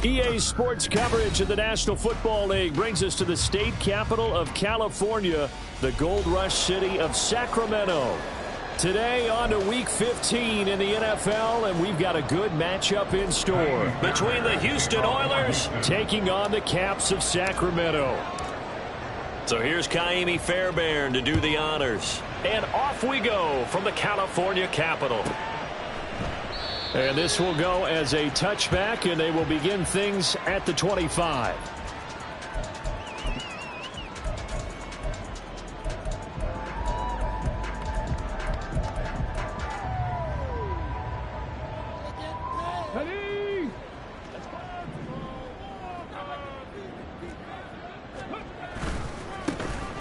EA Sports coverage of the National Football League brings us to the state capital of California, the Gold Rush city of Sacramento. Today on to Week 15 in the NFL, and we've got a good matchup in store between the Houston Oilers taking on the Caps of Sacramento. So here's Kaimi Fairbairn to do the honors. And off we go from the California capital. And this will go as a touchback, and they will begin things at the 25.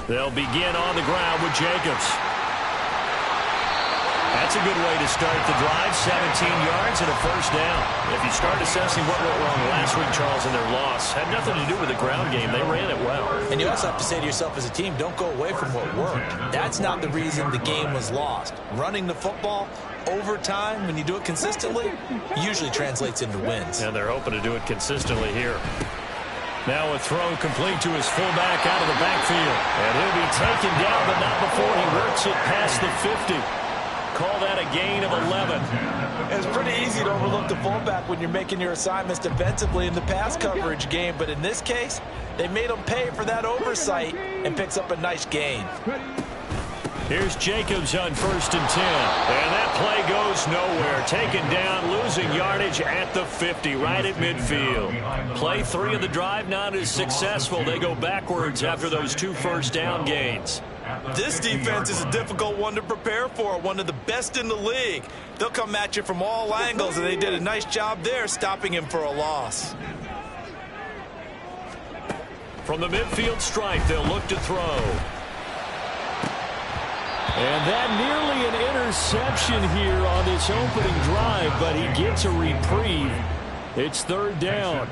They'll begin on the ground with Jacobs. That's a good way to start the drive. 17 yards and a first down. If you start assessing what went wrong last week, Charles, in their loss, had nothing to do with the ground game. They ran it well. And you also have to say to yourself as a team, don't go away from what worked. That's not the reason the game was lost. Running the football over time, when you do it consistently, usually translates into wins. And they're hoping to do it consistently here. Now a throw complete to his fullback out of the backfield. And he'll be taken down, but not before he works it past the 50. Call that a gain of 11. It's pretty easy to overlook the fullback when you're making your assignments defensively in the pass coverage game. But in this case, they made him pay for that oversight and picks up a nice gain. Here's Jacobs on 1st and 10. And that play goes nowhere. Taken down, losing yardage at the 50, right at midfield. Play 3 of the drive not as successful. They go backwards after those 2 first down gains. This defense is a difficult one to prepare for, one of the best in the league. They'll come at you from all angles, and they did a nice job there stopping him for a loss. From the midfield stripe, they'll look to throw. And that nearly an interception here on this opening drive, but he gets a reprieve. It's 3rd down.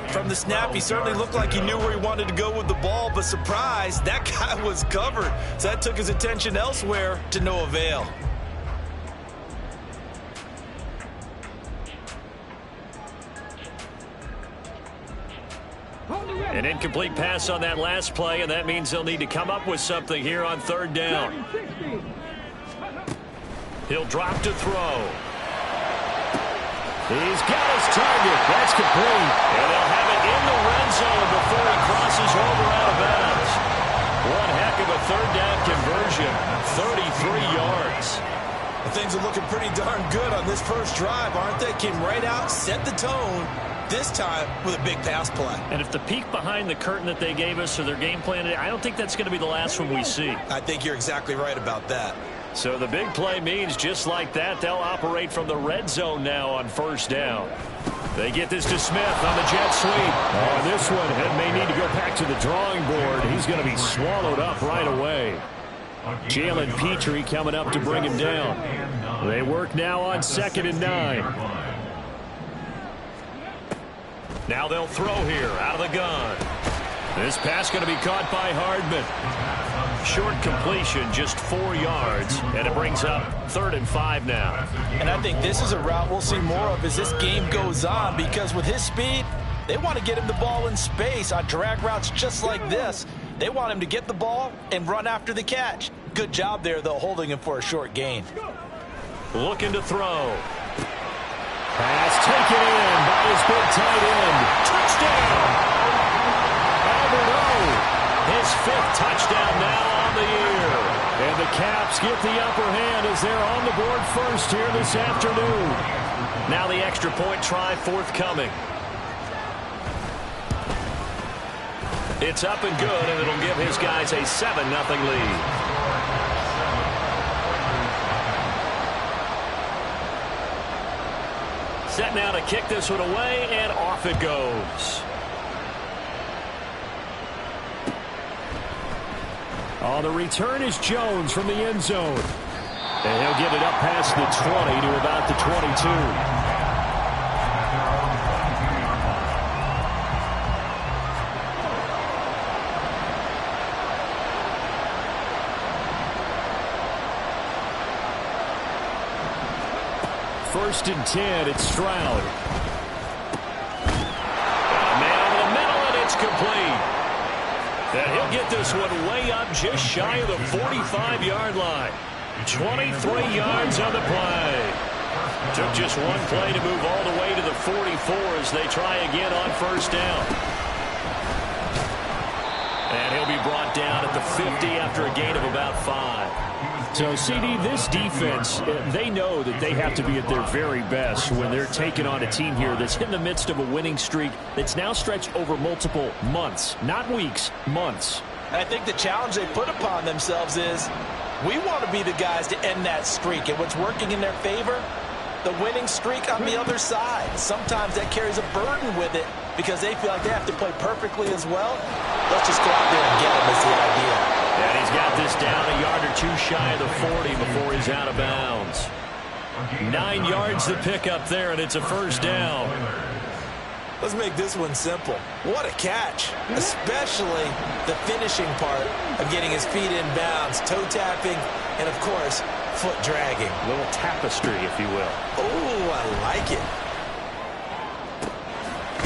From the snap, he certainly looked like he knew where he wanted to go with the ball, but surprise, that guy was covered. So that took his attention elsewhere to no avail. An incomplete pass on that last play, and that means they'll need to come up with something here on 3rd down. He'll drop to throw. He's got his target. That's complete. And they'll have it in the red zone before he crosses over out of bounds. One heck of a 3rd down conversion. 33 yards. Well, things are looking pretty darn good on this first drive, aren't they? Came right out, set the tone, this time with a big pass play. And if the peek behind the curtain that they gave us or their game plan, I don't think that's going to be the last one we see. I think you're exactly right about that. So the big play means just like that, they'll operate from the red zone now on 1st down. They get this to Smith on the jet sweep. Oh, this one may need to go back to the drawing board. He's going to be swallowed up right away. Jalen Petrie coming up to bring him down. They work now on 2nd and 9. Now they'll throw here out of the gun. This pass going to be caught by Hardman. Short completion, just 4 yards, and it brings up 3rd and 5 now. And I think this is a route we'll see more of as this game goes on, because with his speed, they want to get him the ball in space on drag routes just like this. They want him to get the ball and run after the catch. Good job there, though, holding him for a short gain. Looking to throw. Pass taken in by his big tight end. Touchdown! Albert O, his 5th touchdown now on the year. And the Caps get the upper hand as they're on the board first here this afternoon. Now the extra point try forthcoming. It's up and good, and it'll give his guys a 7-0 lead. Set now to kick this one away, and off it goes. On the return is Jones from the end zone. And he'll get it up past the 20 to about the 22. First and 10, it's Stroud. complete. And he'll get this one way up just shy of the 45-yard line. 23 yards on the play. Took just one play to move all the way to the 44 as they try again on first down. And he'll be brought down at the 50 after a gain of about 5. So, CD, this defense, they know that they have to be at their very best when they're taking on a team here that's in the midst of a winning streak that's now stretched over multiple months, not weeks, months. I think the challenge they put upon themselves is we want to be the guys to end that streak. And what's working in their favor? The winning streak on the other side. Sometimes that carries a burden with it because they feel like they have to play perfectly as well. Let's just go out there and get them is the idea. And he's got this down a yard or two shy of the 40 before he's out of bounds. 9 yards to pick up there, and it's a first down. Let's make this one simple. What a catch, especially the finishing part of getting his feet in bounds, toe tapping, and, of course, foot dragging. A little tapestry, if you will. Oh, I like it.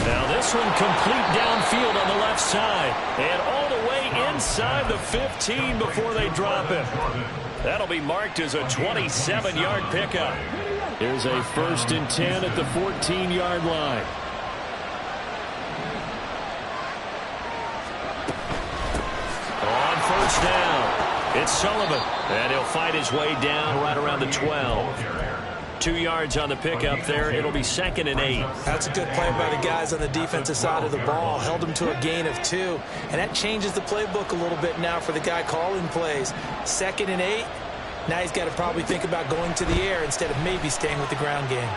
Now this one complete downfield on the left side. And all the way inside the 15 before they drop it. That'll be marked as a 27-yard pickup. Here's a 1st and 10 at the 14-yard line. On first down, it's Sullivan. And he'll fight his way down right around the 12. 2 yards on the pickup there. It'll be 2nd and 8. That's a good play by the guys on the defensive side of the ball. Held him to a gain of 2. And that changes the playbook a little bit now for the guy calling plays. 2nd and 8. Now he's got to probably think about going to the air instead of maybe staying with the ground game.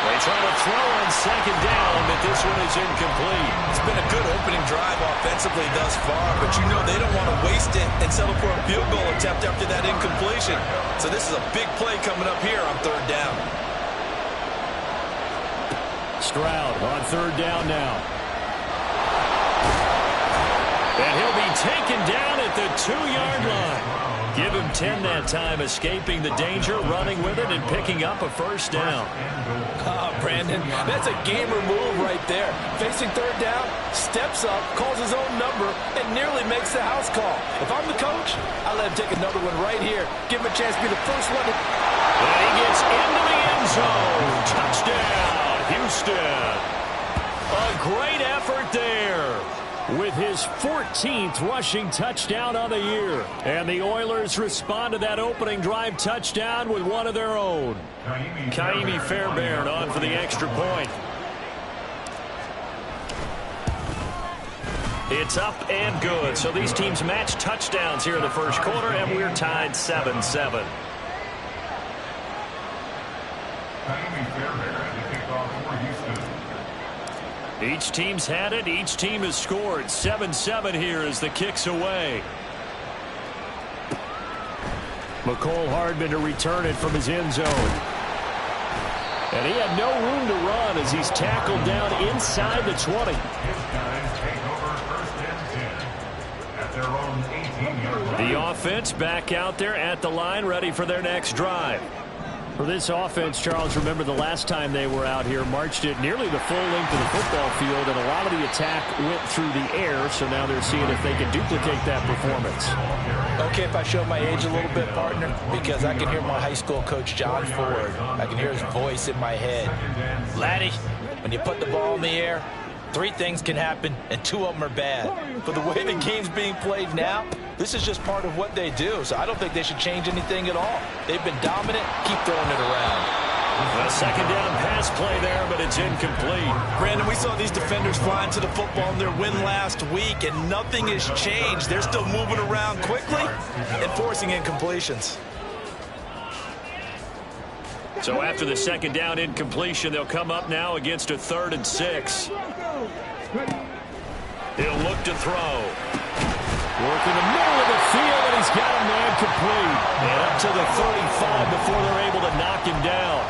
They try to throw on 2nd down, but this one is incomplete. It's been a good opening drive offensively thus far, but you know they don't want to waste it and settle for a field goal attempt after that incompletion. So this is a big play coming up here on 3rd down. Stroud on 3rd down now. And he'll be taken down at the 2-yard line. Give him 10 that time, escaping the danger, running with it, and picking up a first down. Oh, Brandon, that's a gamer move right there. Facing 3rd down, steps up, calls his own number, and nearly makes the house call. If I'm the coach, I let him take another one right here. Give him a chance to be the first one. And he gets into the end zone. Touchdown, Houston. A great effort there, with his 14th rushing touchdown on the year. And the Oilers respond to that opening drive touchdown with one of their own. Kaimi Fairbairn on for the extra point. It's up and good. So these teams match touchdowns here in the first quarter, and we're tied 7-7. Each team's had it. Each team has scored. 7-7 here as the kick's away. McCole Hardman to return it from his end zone. And he had no room to run as he's tackled down inside the 20. The offense back out there at the line, ready for their next drive. For this offense, Charles, remember the last time they were out here, marched it nearly the full length of the football field, and a lot of the attack went through the air, so now they're seeing if they can duplicate that performance. Okay, if I show my age a little bit, partner, because I can hear my high school coach, John Ford. I can hear his voice in my head. Laddie, when you put the ball in the air, 3 things can happen, and 2 of them are bad. But the way the game's being played now, this is just part of what they do, so I don't think they should change anything at all. They've been dominant. Keep throwing it around. A 2nd down pass play there, but it's incomplete. Brandon, we saw these defenders flying to the football in their win last week, and nothing has changed. They're still moving around quickly and forcing incompletions. So after the 2nd down incompletion, they'll come up now against a 3rd and 6. He'll look to throw. Working the middle of the field, and he's got a man complete. And up to the 35 before they're able to knock him down.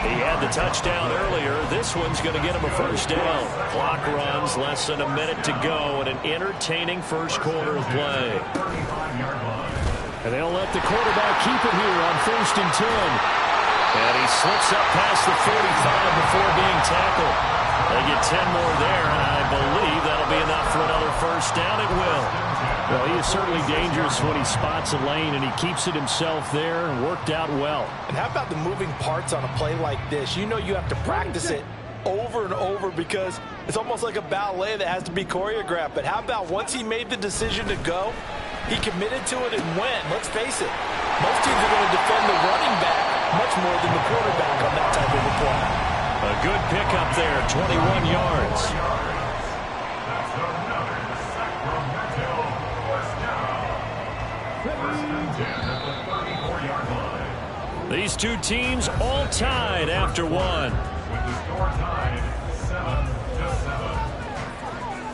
He had the touchdown earlier. This one's going to get him a first down. Clock runs, less than a minute to go, and an entertaining first quarter of play. And they'll let the quarterback keep it here on 1st and 10. And he slips up past the 45 before being tackled. They get 10 more there, and I believe that'll be enough for another first down. It will. Well, he is certainly dangerous when he spots a lane, and he keeps it himself there and worked out well. And how about the moving parts on a play like this? You know you have to practice it over and over because it's almost like a ballet that has to be choreographed. But how about once he made the decision to go, he committed to it and went. Let's face it, most teams are going to defend the running back much more than the quarterback on that type of a play. A good pickup there, 21 yards. These two teams all tied after one.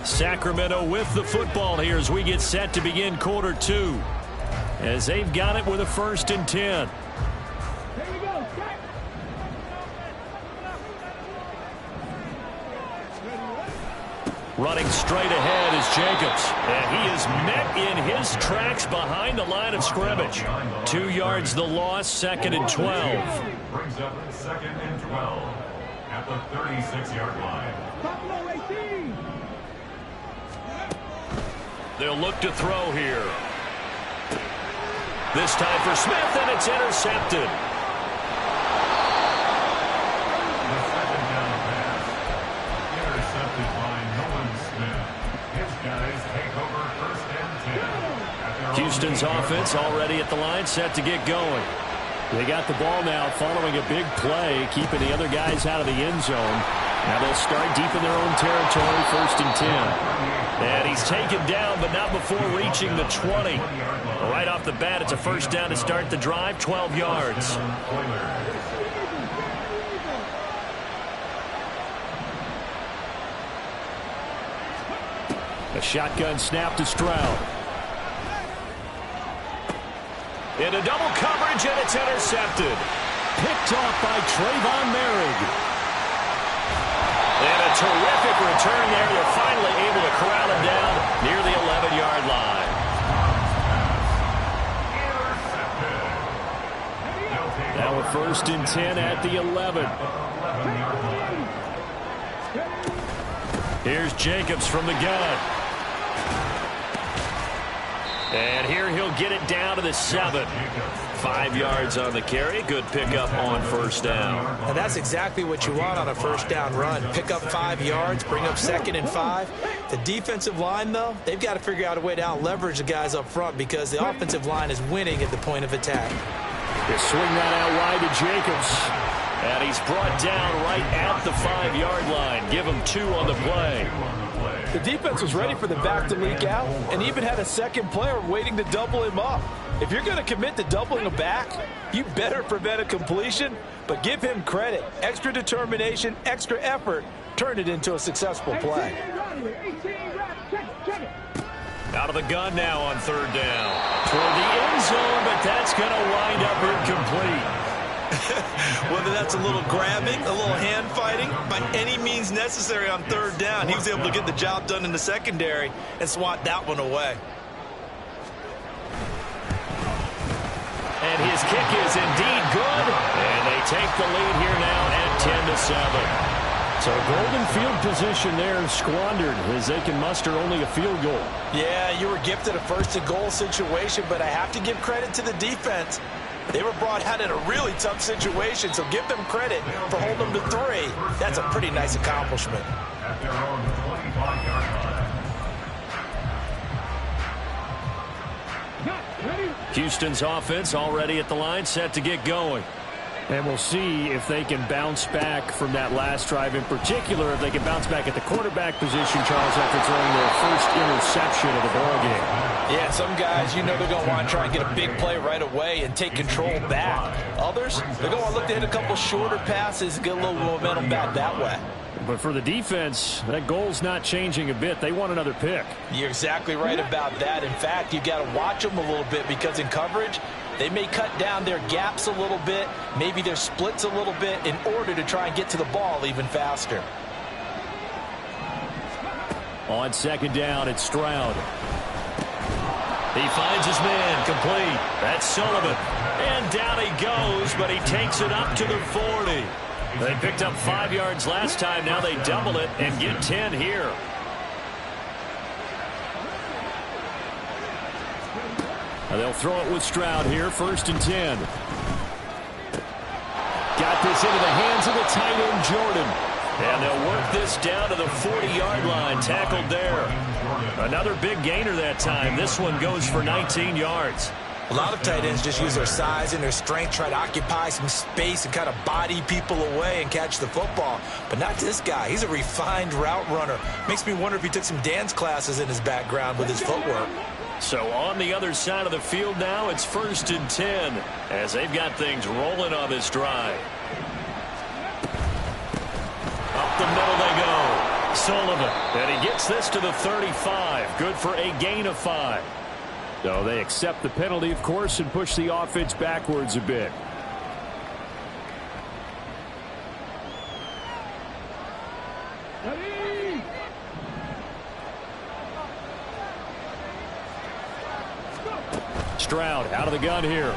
Sacramento with the football here as we get set to begin quarter two, as they've got it with a 1st and 10. Running straight ahead is Jacobs, and he is met in his tracks behind the line of scrimmage. 2 yards the loss, 2nd and 12. Brings up 2nd and 12 at the 36-yard line. They'll look to throw here. This time for Smith, and it's intercepted. Houston's offense already at the line, set to get going. They got the ball now following a big play, keeping the other guys out of the end zone. Now they'll start deep in their own territory, 1st and 10. And he's taken down, but not before reaching the 20. Right off the bat, it's a 1st down to start the drive, 12 yards. A shotgun snap to Stroud. In a double coverage, and it's intercepted. Picked off by Trayvon Merrick. And a terrific return there. They're finally able to corral him down near the 11-yard line. Now a 1st and 10 at the 11. Here's Jacobs from the gun. And here he'll get it down to the 7. 5 yards on the carry. Good pickup on 1st down. And that's exactly what you want on a 1st down run. Pick up 5 yards, bring up 2nd and 5. The defensive line, though, they've got to figure out a way to out-leverage the guys up front because the offensive line is winning at the point of attack. They swing that out wide to Jacobs. And he's brought down right at the 5-yard line. Give him 2 on the play. The defense was ready for the back to leak out and even had a second player waiting to double him up. If you're going to commit to doubling a back, you better prevent a completion, but give him credit. Extra determination, extra effort turned it into a successful play. Out of the gun now on 3rd down. Toward the end zone, but that's going to wind up incomplete. Whether that's a little grabbing, a little hand fighting, by any means necessary on 3rd down, he was able to get the job done in the secondary and swat that one away. And his kick is indeed good. And they take the lead here now at 10-7. So golden field position there squandered as they can muster only a field goal. Yeah, you were gifted a 1st and goal situation, but I have to give credit to the defense. They were brought out in a really tough situation, so give them credit for holding them to 3. That's a pretty nice accomplishment. At their own 25-yard line. Houston's offense already at the line, set to get going. And we'll see if they can bounce back from that last drive, in particular, if they can bounce back at the quarterback position, Charles, after throwing their first interception of the ballgame. Yeah, some guys, you know they're going to want to try and get a big play right away and take control back. Others, they're going to want to look to hit a couple shorter passes and get a little momentum back that way. But for the defense, that goal's not changing a bit. They want another pick. You're exactly right about that. In fact, you got to watch them a little bit because in coverage, they may cut down their gaps a little bit, maybe their splits a little bit in order to try and get to the ball even faster. On 2nd down, it's Stroud. He finds his man, complete. That's Sullivan. And down he goes, but he takes it up to the 40. They picked up 5 yards last time. Now they double it and get 10 here. They'll throw it with Stroud here, 1st and 10. Got this into the hands of the tight end, Jordan. And they'll work this down to the 40-yard line, tackled there. Another big gainer that time. This one goes for 19 yards. A lot of tight ends just use their size and their strength, try to occupy some space and kind of body people away and catch the football. But not this guy. He's a refined route runner. Makes me wonder if he took some dance classes in his background with his footwork. So on the other side of the field now, it's 1st and 10 as they've got things rolling on this drive. Up the middle they go. Sullivan, and he gets this to the 35. Good for a gain of 5. So they accept the penalty, of course, and push the offense backwards a bit. Stroud out of the gun here.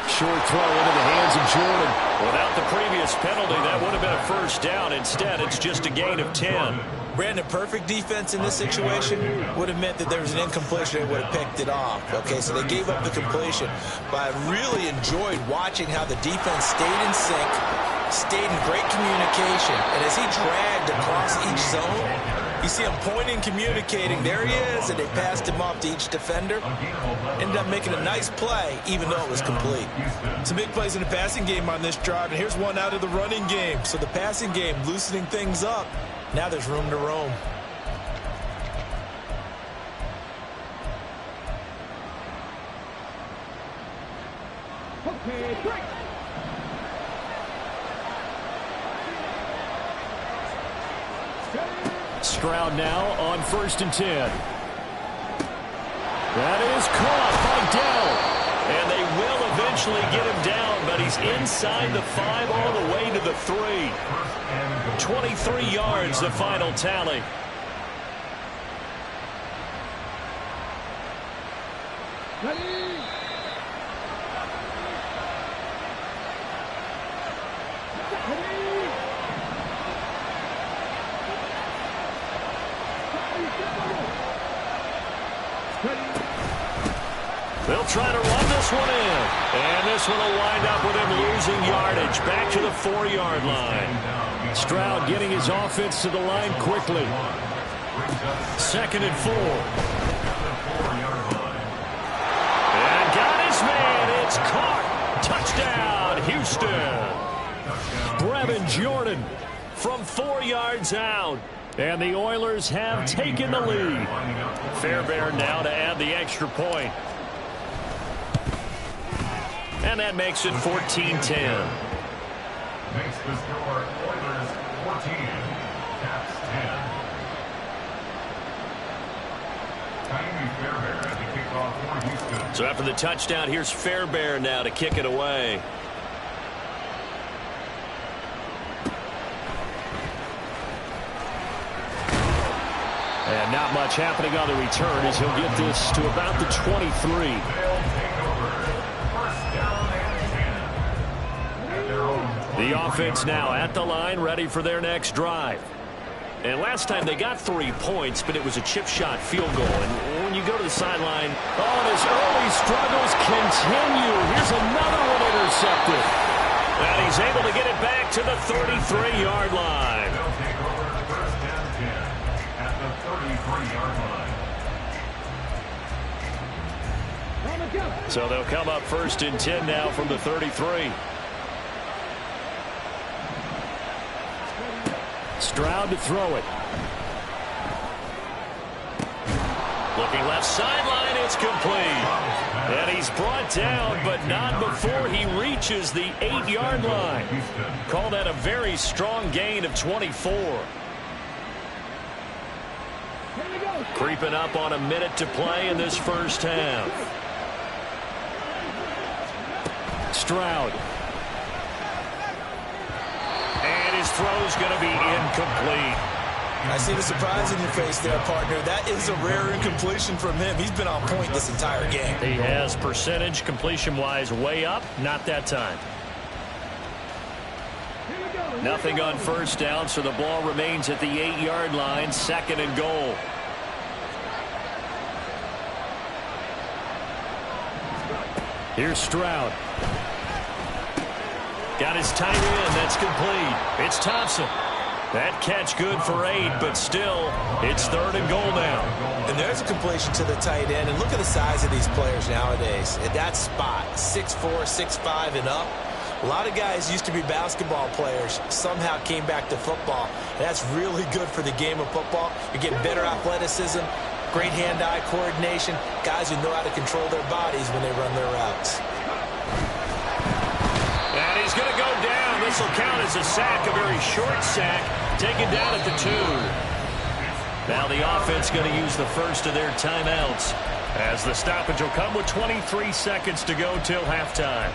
Short throw into the hands of Jordan. Without the previous penalty, that would have been a 1st down. Instead, it's just a gain of 10. Brandon, perfect defense in this situation would have meant that there was an incompletion. They would have picked it off. Okay, so they gave up the completion. But I really enjoyed watching how the defense stayed in sync, stayed in great communication. And as he dragged across each zone, you see him pointing, communicating. There he is, and they passed him off to each defender. Ended up making a nice play, even though it was complete. Some big plays in the passing game on this drive, and here's one out of the running game. So the passing game loosening things up. Now there's room to roam. Okay, break. Stroud now on 1st and 10. That is caught by Dell. And they will eventually get him down, but he's inside the 5 all the way to the 3. 23 yards, the final tally. Ready. They'll try to run this one in. And this one will wind up with him losing yardage back to the 4-yard line. Stroud getting his offense to the line quickly. 2nd and 4. And got his man. It's caught. Touchdown, Houston. Brevin Jordan from 4 yards out. And the Oilers have taken the lead. Fairbairn now to add the extra point. And that makes it 14-10. Makes the score Oilers 14, Caps 10. Tiny Fairbairn at the kickoff for Houston. So after the touchdown, here's Fairbairn now to kick it away. And not much happening on the return as he'll get this to about the 23. The offense now at the line, ready for their next drive. And last time they got 3 points, but it was a chip shot field goal. And when you go to the sideline, and his early struggles continue. Here's another one intercepted. And he's able to get it back to the 33-yard line. They'll take over 1st and 10 at the 33-yard line. So they'll come up 1st and 10 now from the 33. Stroud to throw it. Looking left sideline, it's complete. And he's brought down, but not before he reaches the 8-yard line. Call that a very strong gain of 24. Creeping up on a minute to play in this first half. Stroud. And his throw's going to be incomplete. I see the surprise in your face there, partner. That is a rare incompletion from him. He's been on point this entire game. He has percentage completion-wise way up. Not that time. Nothing on first down, so the ball remains at the 8-yard line, 2nd and goal. Here's Stroud. Got his tight end. That's complete. It's Thompson. That catch good for 8, but still, it's 3rd and goal now. And there's a completion to the tight end. And look at the size of these players nowadays. At that spot, 6'4", 6'5", and up. A lot of guys used to be basketball players, somehow came back to football. And that's really good for the game of football. You're getting better athleticism, great hand-eye coordination, guys who know how to control their bodies when they run their routes. And he's going to go down. This will count as a sack, a very short sack, taken down at the 2. Now the offense going to use the first of their timeouts, as the stoppage will come with 23 seconds to go till halftime.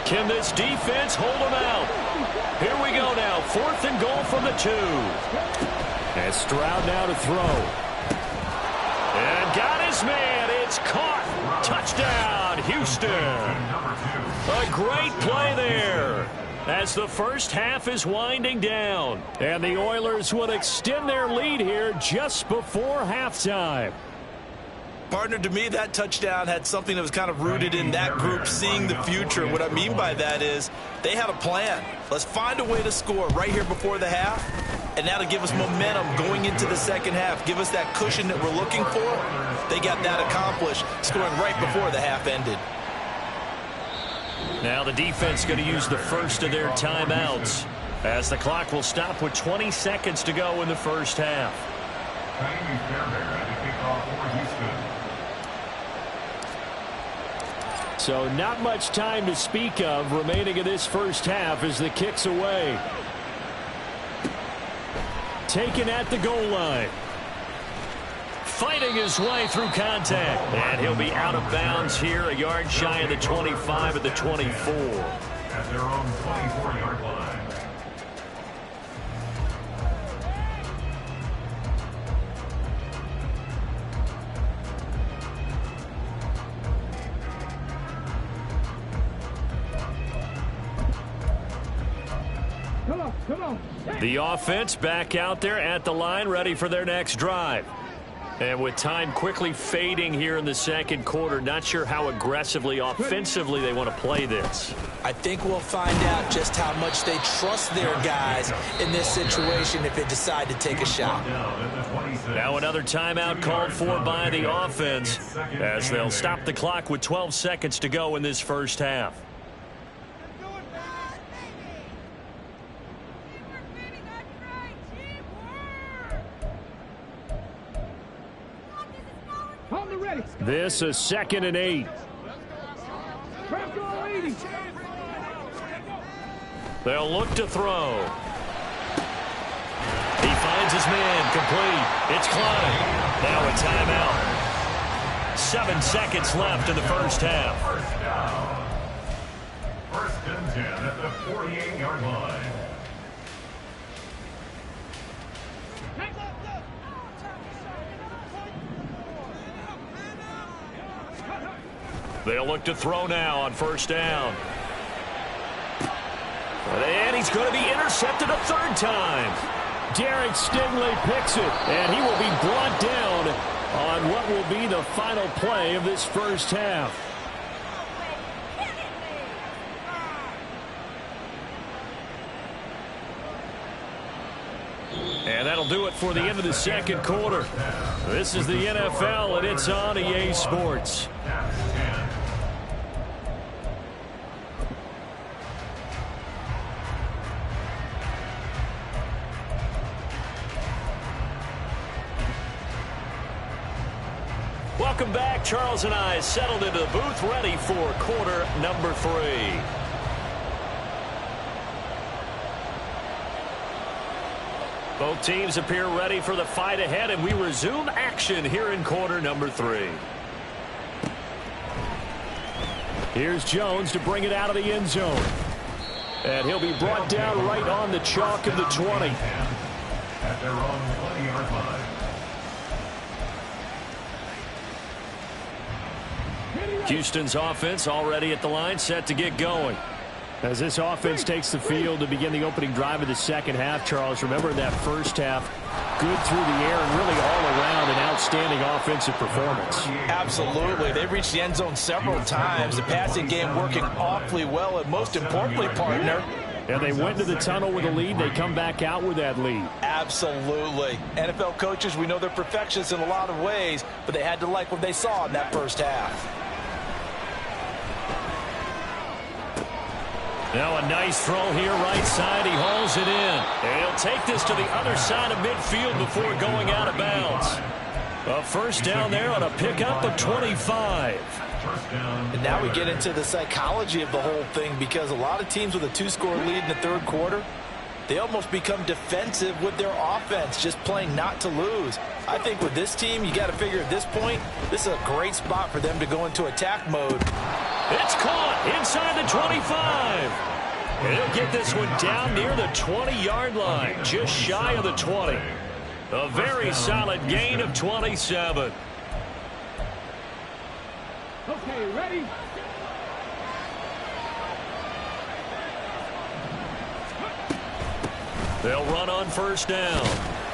Can this defense hold them out? Here we go now. 4th and goal from the 2. And Stroud now to throw. And got his man. It's caught. Touchdown, Houston. A great play there, as the first half is winding down. And the Oilers would extend their lead here just before halftime. Partner, to me, that touchdown had something that was kind of rooted in that group seeing the future. What I mean by that is they had a plan. Let's find a way to score right here before the half, and that'll give us momentum going into the second half. Give us that cushion that we're looking for. They got that accomplished, scoring right before the half ended. Now the defense going to use the first of their timeouts, as the clock will stop with 20 seconds to go in the first half. So not much time to speak of remaining in this first half as the kick's away. Taken at the goal line. Fighting his way through contact. And he'll be out of bounds here, a yard shy of the 25 at the 24. At their own 24-yard line. The offense back out there at the line, ready for their next drive. And with time quickly fading here in the second quarter, not sure how aggressively, offensively they want to play this. I think we'll find out just how much they trust their guys in this situation if they decide to take a shot. Now another timeout called for by the offense, as they'll stop the clock with 12 seconds to go in this first half. This is 2nd and 8. They'll look to throw. He finds his man, complete. It's Klein. Now a timeout. 7 seconds left in the first half. First down. 1st and 10 at the 48-yard line. They'll look to throw now on first down. And he's going to be intercepted a 3rd time. Derek Stingley picks it, and he will be brought down on what will be the final play of this first half. And that'll do it for the end of the second quarter. This is the NFL, and it's on EA Sports. Welcome back. Charles and I settled into the booth, ready for quarter number 3. Both teams appear ready for the fight ahead, and we resume action here in quarter number 3. Here's Jones to bring it out of the end zone. And he'll be brought down right on the chalk of the 20. At their own 20-yard line. Houston's offense already at the line, set to get going. As this offense takes the field to begin the opening drive of the second half, Charles, remember that first half, good through the air and really all around an outstanding offensive performance. Absolutely. They reached the end zone several times. The passing game working awfully well, and most importantly, partner, and they went to the tunnel with a lead. They come back out with that lead. Absolutely. NFL coaches, we know they're perfectionists in a lot of ways, but they had to like what they saw in that first half. Now a nice throw here right side. He hauls it in. And he'll take this to the other side of midfield before going out of bounds. A first down there on a pickup of 25. And now we get into the psychology of the whole thing, because a lot of teams with a 2-score lead in the third quarter, they almost become defensive with their offense, just playing not to lose. I think with this team, you got to figure at this point, this is a great spot for them to go into attack mode. It's caught inside the 25. And he'll get this one down near the 20-yard line, just shy of the 20. A very solid gain of 27. Okay, ready? They'll run on first down.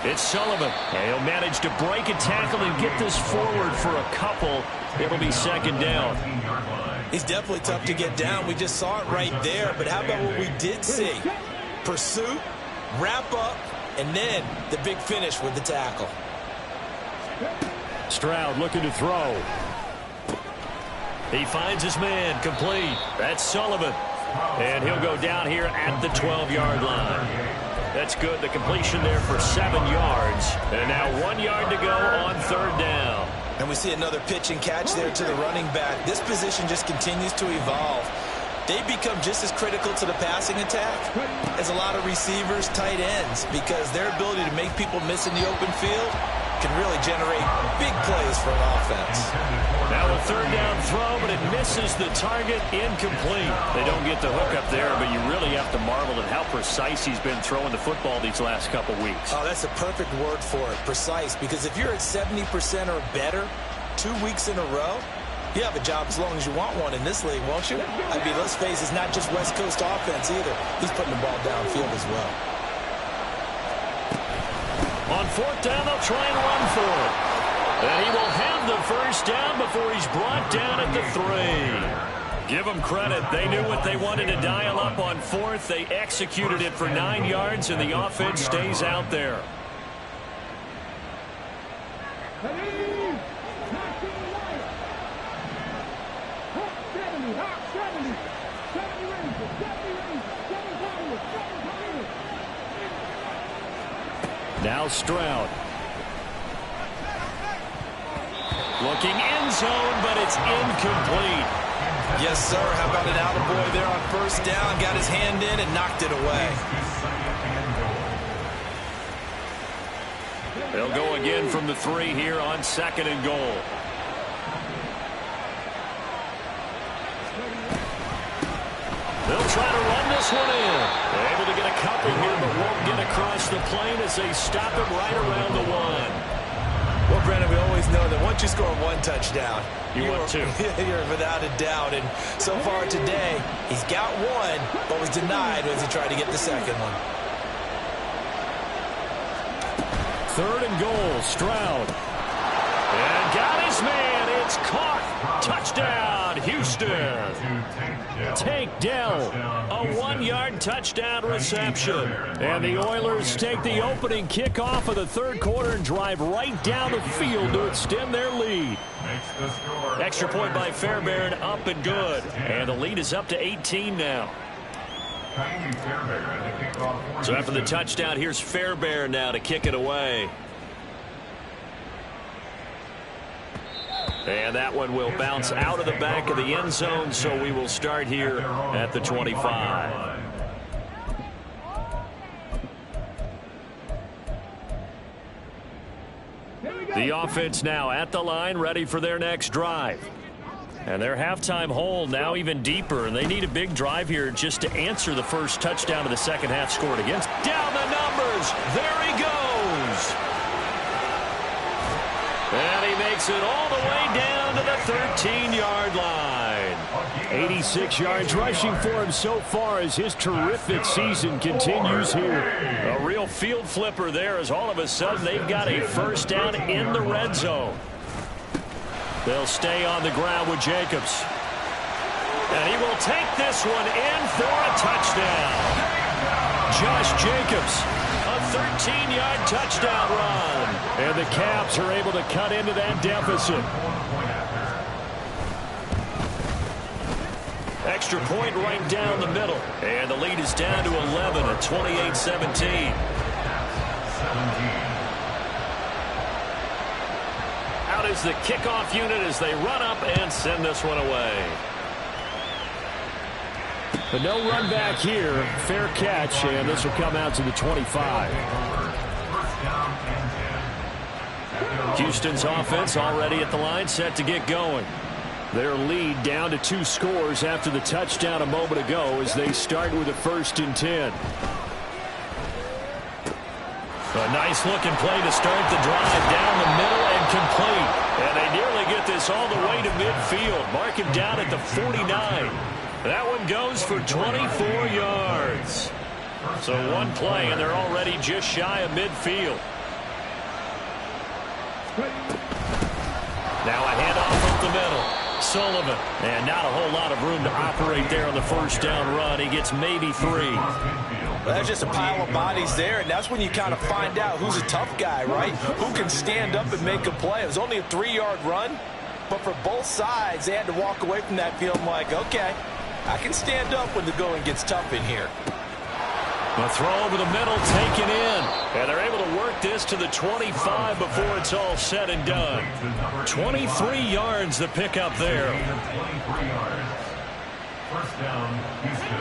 It's Sullivan. And he'll manage to break a tackle and get this forward for a couple. It'll be second down. He's definitely tough to get down. We just saw it right there. But how about what we did see? Pursuit, wrap up, and then the big finish with the tackle. Stroud looking to throw. He finds his man, complete. That's Sullivan. And he'll go down here at the 12-yard line. That's good. The completion there for 7 yards. And now 1 yard to go on third down. And we see another pitch and catch there to the running back. This position just continues to evolve. They become just as critical to the passing attack as a lot of receivers, tight ends, because their ability to make people miss in the open field can really generate big plays for an offense. Now a third down throw, but it misses the target, incomplete. They don't get the hook up there, but you really have to marvel at how precise he's been throwing the football these last couple weeks. Oh, that's a perfect word for it, precise, because if you're at 70% or better 2 weeks in a row, you have a job as long as you want one in this league, won't you? I mean, let's face it, it's not just West Coast offense either. He's putting the ball downfield as well. On fourth down, they'll try and run for it. And he will have the first down before he's brought down at the 3. Give them credit. They knew what they wanted to dial up on fourth. They executed it for 9 yards, and the offense stays out there. Now Stroud. Looking end zone, but it's incomplete. Yes, sir. How about an attaboy there on first down? Got his hand in and knocked it away. They'll go again from the 3 here on second and goal. They'll try to run this one in. They're able to get a couple here, but won't get across the plane as they stop him right around the 1. Well, Brandon, we always know that once you score 1 touchdown, you want 2. You're without a doubt. And so far today, he's got 1, but was denied as he tried to get the second one. Third and goal, Stroud. And got his man. It's caught. Touchdown, Houston. Tank Dell, a 1-yard touchdown reception. And the Oilers take the opening kickoff of the third quarter and drive right down the field to extend their lead. Extra point by Fairbairn, up and good. And the lead is up to 18 now. So after the touchdown, here's Fairbairn now to kick it away. And that one will bounce out of the back of the end zone, so we will start here at the 25. The offense now at the line, ready for their next drive. And their halftime hole now even deeper, and they need a big drive here just to answer the first touchdown of the second half scored against. Down the numbers. There he goes. And he makes it all the way down to the 13-yard line. 86 yards rushing for him so far as his terrific season continues here. A real field flipper there as all of a sudden they've got a first down in the red zone. They'll stay on the ground with Jacobs. And he will take this one in for a touchdown. Josh Jacobs, a 13-yard touchdown run. And the Caps are able to cut into that deficit. Extra point right down the middle. And the lead is down to 11 at 28-17. Out is the kickoff unit as they run up and send this one away. But no run back here. Fair catch, and this will come out to the 25. Houston's offense already at the line, set to get going. Their lead down to 2 scores after the touchdown a moment ago as they start with a 1st and 10. A nice-looking play to start the drive down the middle and complete. And they nearly get this all the way to midfield. Mark him down at the 49. That one goes for 24 yards. So one play, and they're already just shy of midfield. Now a handoff up the middle. Sullivan. And not a whole lot of room to operate there on the first down run. He gets maybe 3. Well, there's just a pile of bodies there, and that's when you kind of find out who's a tough guy, right? Who can stand up and make a play. It was only a 3-yard run, but for both sides, they had to walk away from that feeling like, okay, I can stand up when the going gets tough in here. A throw over the middle taken in. And they're able to work this to the 25 before it's all said and done. 23 yards the pickup there. 23 yards. First down, Houston.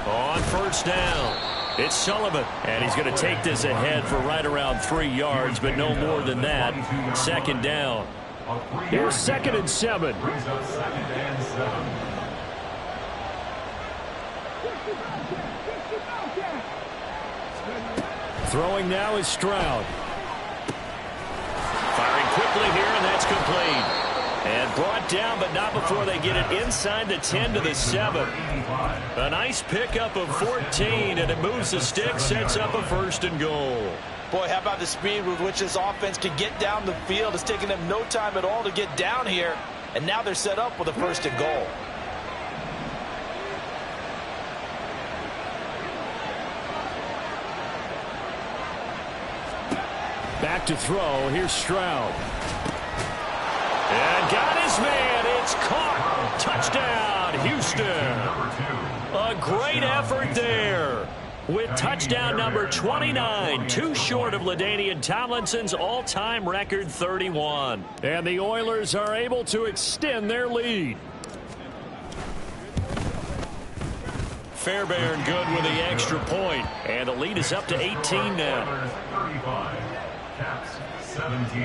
On first down, it's Sullivan. And he's going to take this ahead for right around 3 yards, but no more than that. 2nd down. Here's 2nd and 7. Brings up 2nd and 7. Throwing now is Stroud. Firing quickly here, and that's complete. And brought down, but not before they get it inside the 10 to the 7. A nice pickup of 14, and it moves the stick, sets up a 1st and goal. Boy, how about the speed with which this offense can get down the field? It's taken them no time at all to get down here, and now they're set up with a 1st and goal. Back to throw. Here's Stroud. And got his man. It's caught. Touchdown, Houston. A great effort there. With touchdown number 29, 2 short of LaDainian Tomlinson's all-time record 31. And the Oilers are able to extend their lead. Fairbairn good with the extra point. And the lead is up to 18 now. 35, Caps 17.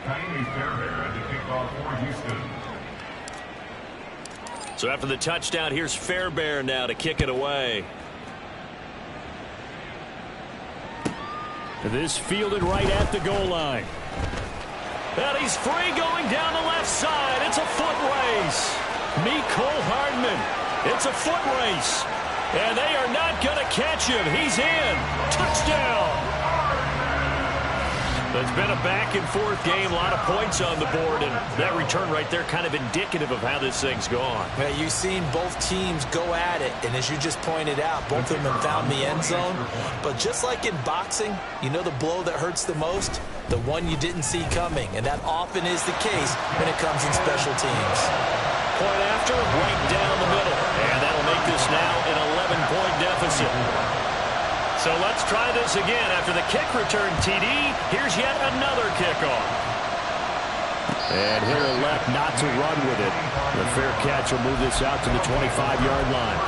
Kaimi Fairbairn to kick off for Houston. So after the touchdown, here's Fairbairn now to kick it away. This fielded right at the goal line. And he's free going down the left side. It's a foot race. Mecole Hardman. It's a foot race. And they are not going to catch him. He's in. Touchdown. It's been a back-and-forth game, a lot of points on the board, and that return right there kind of indicative of how this thing's gone. Yeah, you've seen both teams go at it, and as you just pointed out, both of them have found the end zone. But just like in boxing, you know the blow that hurts the most? The one you didn't see coming, and that often is the case when it comes in special teams. Point after, right down the middle, and that'll make this now an 11-point deficit. So let's try this again. After the kick return TD, here's yet another kickoff. And he'll elect not to run with it. The fair catch will move this out to the 25-yard line.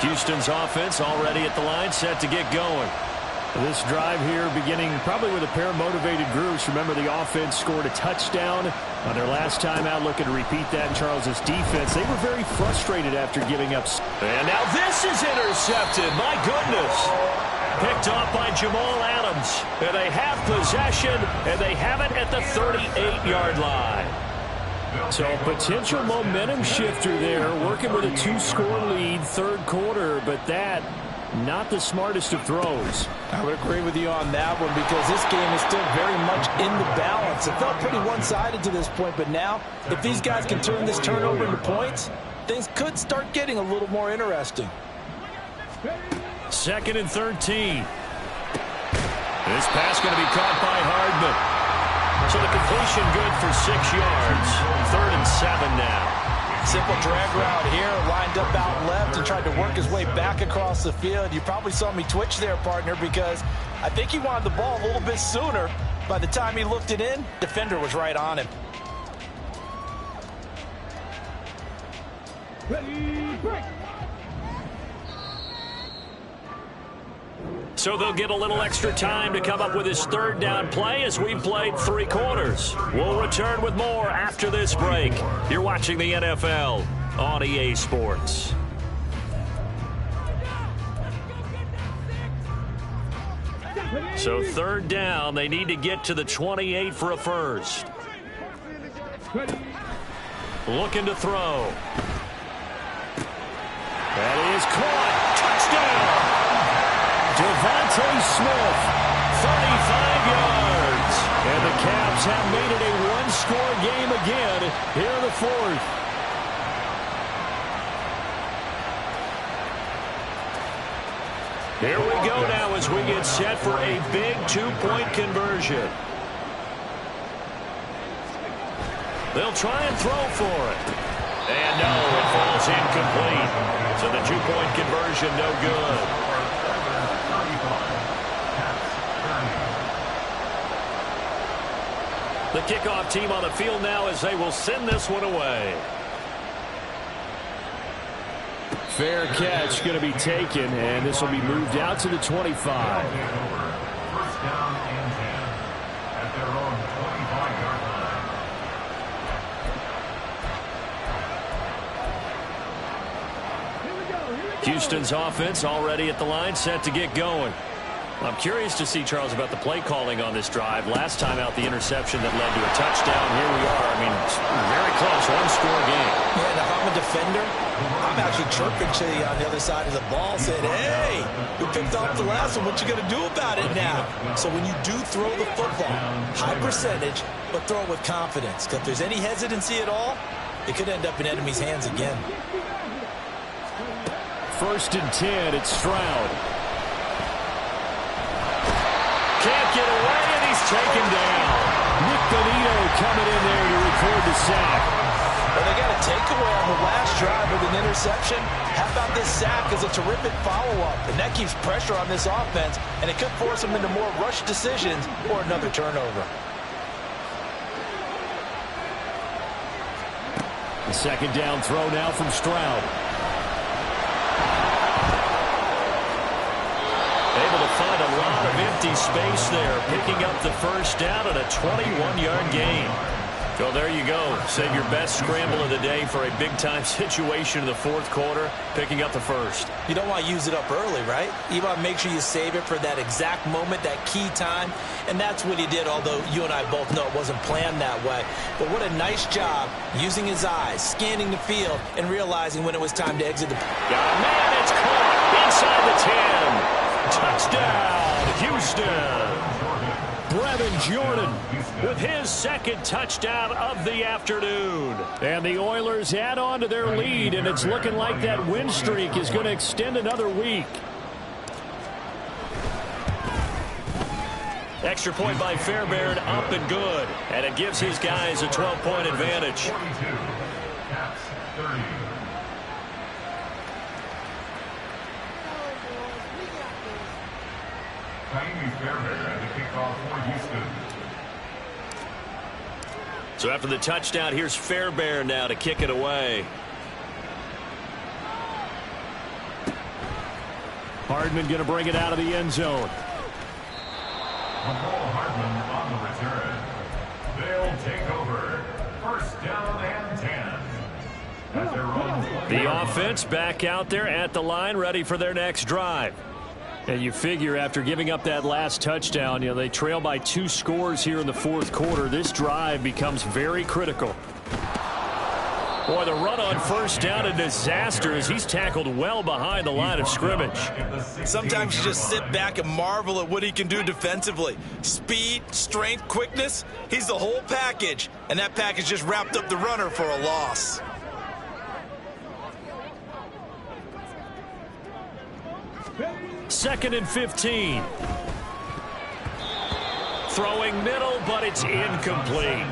Houston's offense already at the line, set to get going. This drive here beginning probably with a pair of motivated groups. Remember, the offense scored a touchdown on their last time out, looking to repeat that in Charles's defense. They were very frustrated after giving up. And now this is intercepted. My goodness. Picked off by Jamal Adams. And they have possession, and they have it at the 38-yard line. So potential momentum shifter there, working with a 2-score lead, third quarter, but that not the smartest of throws. I would agree with you on that one because this game is still very much in the balance. It felt pretty one-sided to this point, but now if these guys can turn this turnover into points, things could start getting a little more interesting. 2nd and 13. This pass going to be caught by Hardman. So the completion good for 6 yards. 3rd and 7 now. Simple drag route here, lined up out left and tried to work his way back across the field. You probably saw me twitch there, partner, because I think he wanted the ball a little bit sooner. By the time he looked it in, defender was right on him. Ready, break. So they'll get a little extra time to come up with his 3rd down play as we've played 3 quarters. We'll return with more after this break. You're watching the NFL on EA Sports. So 3rd down, they need to get to the 28 for a first. Looking to throw. That is caught. Touchdown! Devontae Smith, 35 yards. And the Cavs have made it a 1-score game again here in the 4th. Here we go now as we get set for a big 2-point conversion. They'll try and throw for it. And no, it falls incomplete. So the 2-point conversion no good. The kickoff team on the field now as they will send this one away. Fair catch going to be taken, and this will be moved out to the 25. First down and 10 at their own 25-yard line. Houston's offense already at the line, set to get going. I'm curious to see, Charles, about the play calling on this drive. Last time out, the interception that led to a touchdown. Here we are. I mean, very close, 1-score game. Yeah, and if I'm a defender, I'm actually chirping to you on the other side of the ball, saying, hey, you picked off the last one. What you going to do about it now? So when you do throw the football, high percentage, but throw it with confidence. Because if there's any hesitancy at all, it could end up in enemy's hands again. 1st and 10, it's Stroud. Can't get away, and he's taken down. Nick Bonito coming in there to record the sack. Well, they got a takeaway on the last drive with an interception. How about this sack as a terrific follow-up? And that keeps pressure on this offense, and it could force them into more rush decisions or another turnover. The 2nd down throw now from Stroud. Able to find a lot of empty space there, picking up the 1st down at a 21-yard gain. So there you go. Save your best scramble of the day for a big-time situation in the 4th quarter, picking up the 1st. You don't want to use it up early, right? You want to make sure you save it for that exact moment, that key time. And that's what he did, although you and I both know it wasn't planned that way. But what a nice job using his eyes, scanning the field, and realizing when it was time to exit the... Man, it's caught inside the 10. Touchdown, Houston. Brevin Jordan with his 2nd touchdown of the afternoon. And the Oilers add on to their lead, and it's looking like that win streak is going to extend another week. Extra point by Fairbairn, up and good. And it gives his guys a 12-point advantage. 42, Caps 30. Fairbairn at the kickoff for Houston. So after the touchdown, here's Fairbairn now to kick it away. Hardman going to bring it out of the end zone. Hardman on the return. They'll take over. First down and 10. At their own 20. The offense back out there at the line, ready for their next drive. And you figure after giving up that last touchdown, they trail by 2 scores here in the fourth quarter. This drive becomes very critical. Boy, the run on first down, a disaster as he's tackled well behind the line of scrimmage. Sometimes you just sit back and marvel at what he can do defensively. Speed, strength, quickness, he's the whole package. And that package just wrapped up the runner for a loss. Second and 15. Throwing middle, but it's incomplete.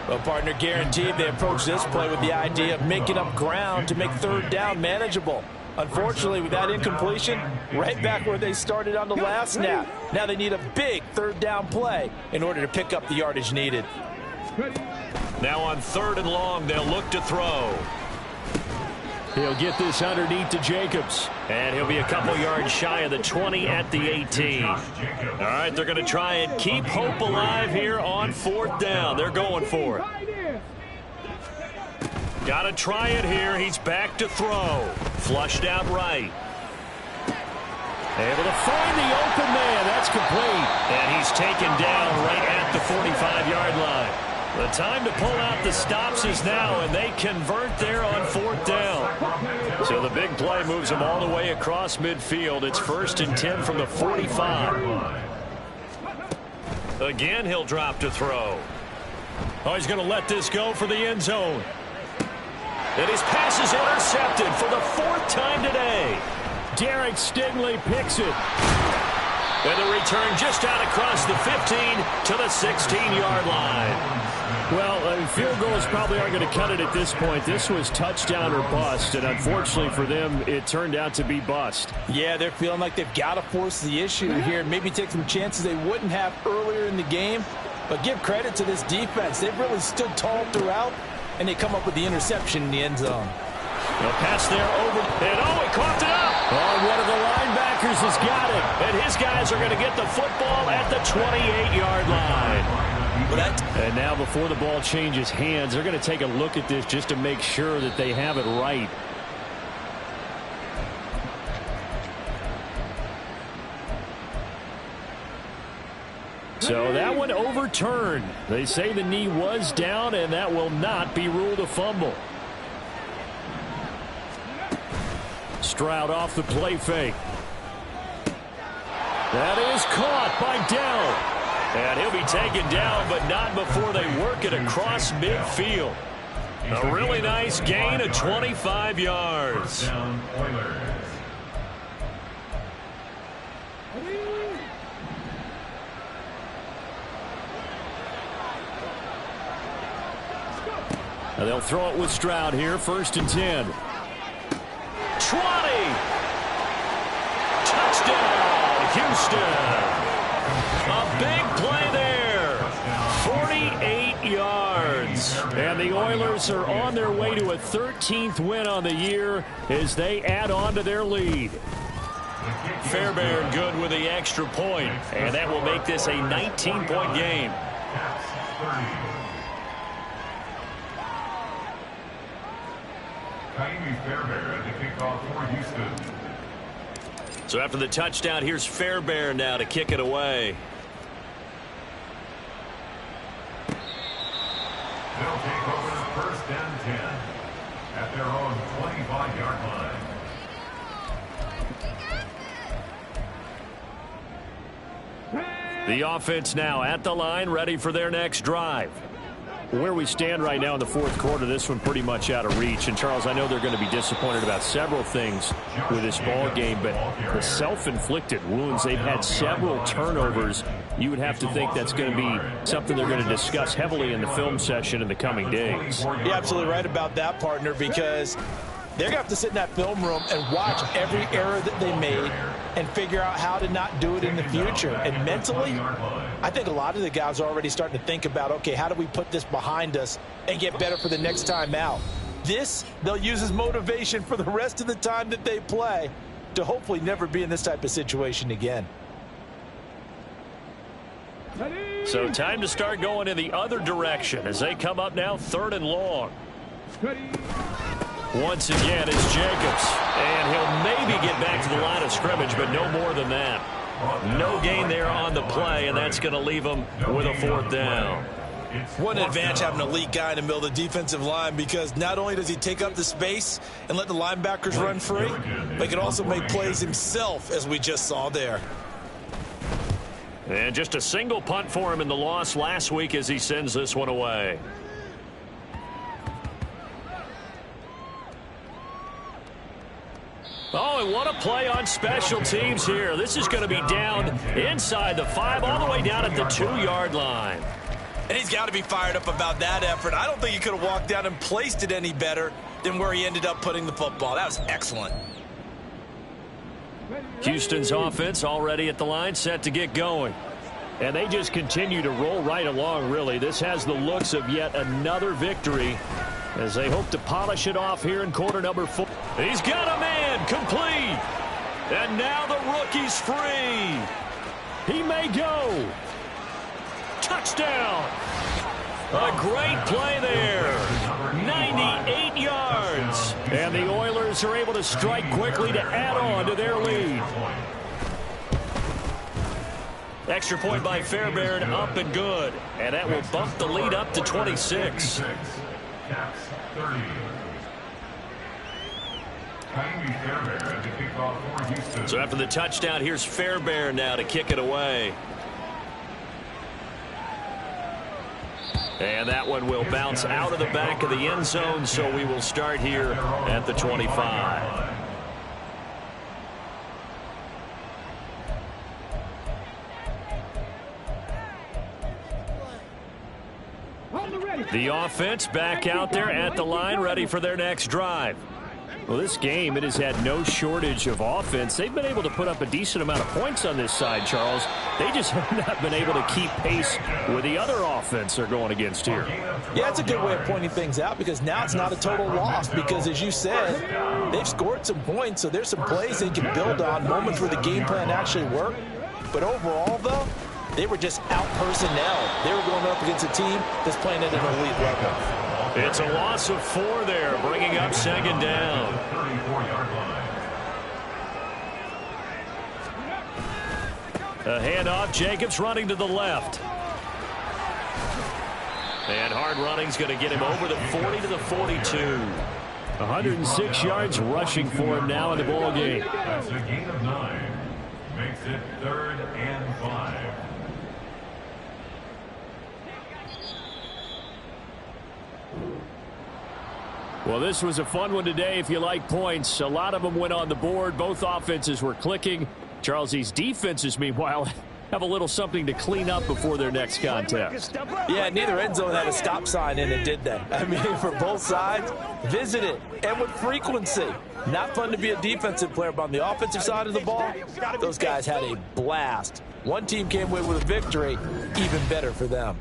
Well, partner, guaranteed they approach this play with the idea of making up ground to make third down manageable. Unfortunately, with that incompletion, right back where they started on the last snap. Now they need a big third down play in order to pick up the yardage needed. Now on 3rd and long, they'll look to throw. He'll get this underneath to Jacobs. And he'll be a couple yards shy of the 20 at the 18. All right, they're going to try and keep hope alive here on 4th down. They're going for it. Got to try it here. He's back to throw. Flushed out right. Able to find the open man. That's complete. And he's taken down right at the 45-yard line. The time to pull out the stops is now, and they convert there on 4th down. So the big play moves them all the way across midfield. It's 1st and 10 from the 45. Again, he'll drop to throw. Oh, he's going to let this go for the end zone. And his pass is intercepted for the 4th time today. Derek Stingley picks it. And the return just out across the 15 to the 16-yard line. Well, field goals probably aren't going to cut it at this point. This was touchdown or bust, and unfortunately for them, it turned out to be bust. Yeah, they're feeling like they've got to force the issue here, maybe take some chances they wouldn't have earlier in the game. But give credit to this defense. They've really stood tall throughout, and they come up with the interception in the end zone. The pass there over, and he caught it up. Oh, one of the linebackers has got it, and his guys are going to get the football at the 28-yard line. And now before the ball changes hands, they're going to take a look at this just to make sure that they have it right. So that one overturned. They say the knee was down, and that will not be ruled a fumble. Stroud off the play fake. That is caught by Dell. And he'll be taken down, but not before they work it across midfield. A really nice gain of 25 yards. Now they'll throw it with Stroud here, 1st and 10. 20. Touchdown, Houston. A big play there. 48 yards. And the Oilers are on their way to a 13th win on the year as they add on to their lead. Fairbairn good with the extra point, and that will make this a 19-point game. Fairbairn to kick off for Houston. So after the touchdown, here's Fairbairn now to kick it away. They'll take over 1st and 10 at their own 25-yard line. The offense now at the line, ready for their next drive. Where we stand right now in the fourth quarter, this one pretty much out of reach. And, Charles, I know they're going to be disappointed about several things with this ball game, but the self-inflicted wounds, they've had several turnovers. You would have to think that's going to be something they're going to discuss heavily in the film session in the coming days. You're absolutely right about that, partner, because they're going to have to sit in that film room and watch every error that they made and figure out how to not do it in the future. And mentally, I think a lot of the guys are already starting to think about, okay, how do we put this behind us and get better for the next time out? This, they'll use as motivation for the rest of the time that they play. to hopefully never be in this type of situation again. So time to start going in the other direction as they come up now 3rd and long. Once again, it's Jacobs. And he'll maybe get back to the line of scrimmage, but no more than that. No gain there on the play, and that's going to leave him with a 4th down. What an advantage having an elite guy in the middle of the defensive line, because not only does he take up the space and let the linebackers run free, but he can also make plays himself, as we just saw there. And just a single punt for him in the loss last week as he sends this one away. Oh, and what a play on special teams here. This is going to be down inside the 5, all the way down at the 2-yard line. And he's got to be fired up about that effort. I don't think he could have walked down and placed it any better than where he ended up putting the football. That was excellent. Houston's offense already at the line, set to get going. And they just continue to roll right along, really. This has the looks of yet another victory as they hope to polish it off here in quarter number 4. He's got a man, complete. And now the rookie's free. He may go. Touchdown. A great play there. 98 yards. And the Oilers are able to strike quickly to add on to their lead. Extra point by Fairbairn, up and good. And that will bump the lead up to 26. So after the touchdown, here's Fairbairn now to kick it away. And that one will bounce out of the back of the end zone, so we will start here at the 25. The offense back out there at the line, ready for their next drive. Well, this game, it has had no shortage of offense. They've been able to put up a decent amount of points on this side, Charles. They just have not been able to keep pace with the other offense they're going against here. Yeah, it's a good way of pointing things out, because now it's not a total loss, because as you said, they've scored some points, so there's some plays they can build on, moments where the game plan actually worked. But overall, though, they were just out personnel. They were going up against a team that's playing at an elite level. It's a loss of 4 there, bringing up 2nd down. A handoff, Jacobs running to the left. And hard running's going to get him over the 40 to the 42. 106 yards rushing for him now in the ball game. That's a gain of 9. Makes it 3rd and 5. Well, this was a fun one today if you like points. A lot of them went on the board. Both offenses were clicking. Charles, these defenses, meanwhile, have a little something to clean up before their next contest. Yeah, neither end zone had a stop sign in it, did they? I mean, for both sides, visit it, and with frequency. Not fun to be a defensive player, but on the offensive side of the ball, those guys had a blast. One team came away with a victory, even better for them.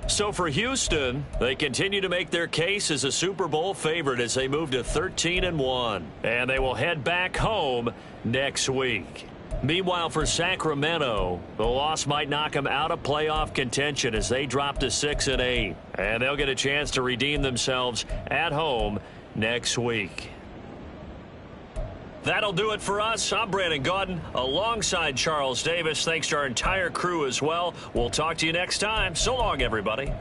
So for Houston, they continue to make their case as a Super Bowl favorite as they move to 13-1. And they will head back home next week. Meanwhile, for Sacramento, the loss might knock them out of playoff contention as they drop to 6-8. And they'll get a chance to redeem themselves at home next week. That'll do it for us. I'm Brandon Gaudin alongside Charles Davis. Thanks to our entire crew as well. We'll talk to you next time. So long, everybody.